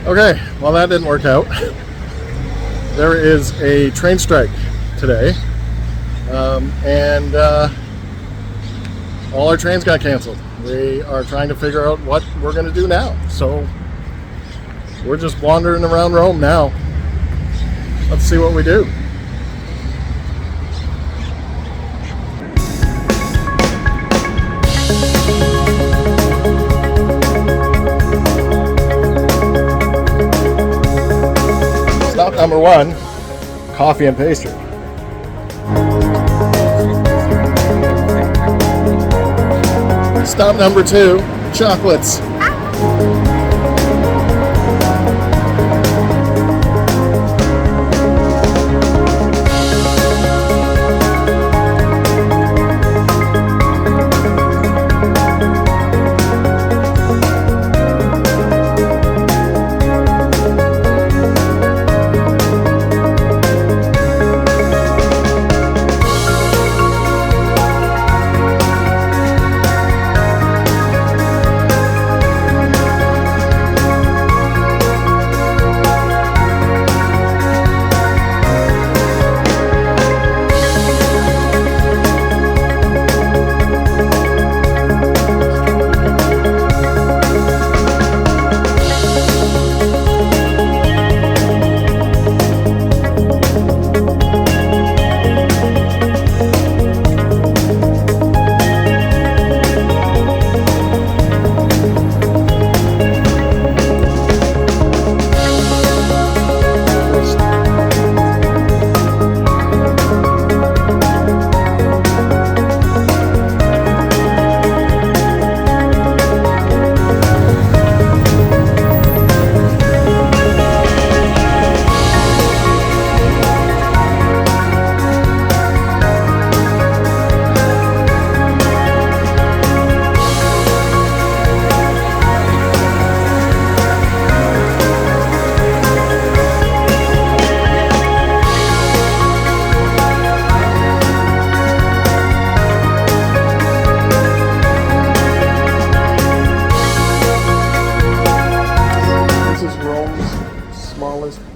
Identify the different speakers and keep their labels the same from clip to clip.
Speaker 1: Okay, well that didn't work out. There is a train strike today, and all our trains got canceled. We are trying to figure out what we're going to do now. So we're just wandering around Rome now. Let's see what we do. Stop number 1, coffee and pastry. Stop number 2, chocolates.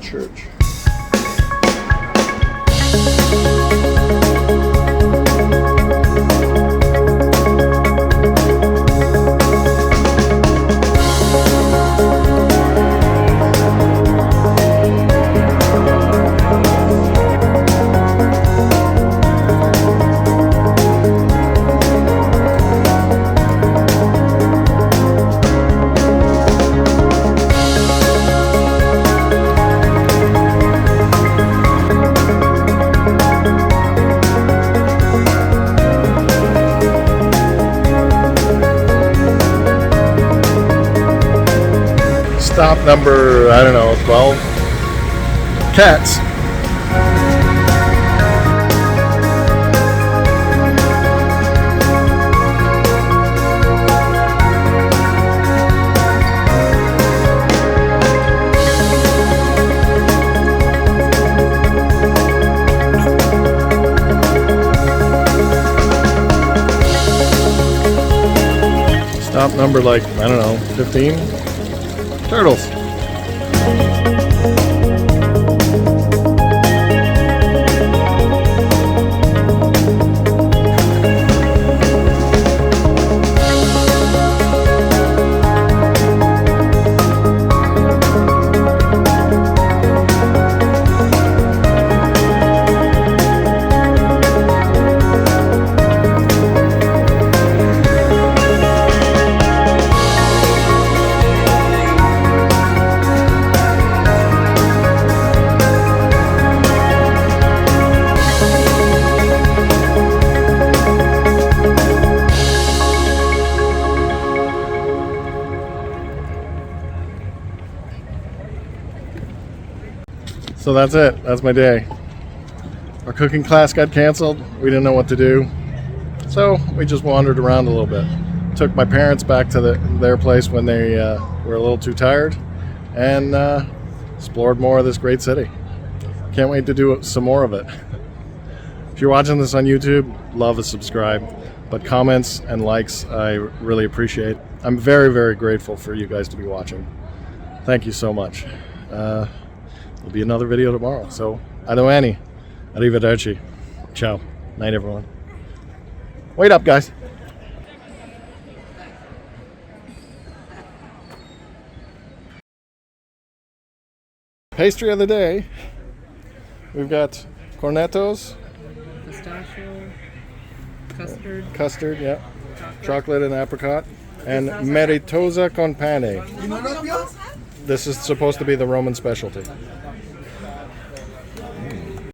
Speaker 1: Church. Stop number, I don't know, 12. Cats. Stop number like, I don't know, 15. Turtles. So that's it. That's my day. Our cooking class got canceled. We didn't know what to do. So we just wandered around a little bit. Took my parents back to their place when they were a little too tired, and explored more of this great city. Can't wait to do some more of it. If you're watching this on YouTube, love a subscribe. But comments and likes, I really appreciate. I'm very, very grateful for you guys to be watching. Thank you so much. There'll be another video tomorrow. So, a domani. Arrivederci. Ciao. Night, everyone. Wait up, guys. Pastry of the day. We've got cornettos.
Speaker 2: Pistachio.
Speaker 1: Custard, yeah. Chocolate and apricot. And meritosa con pane. This is supposed to be the Roman specialty.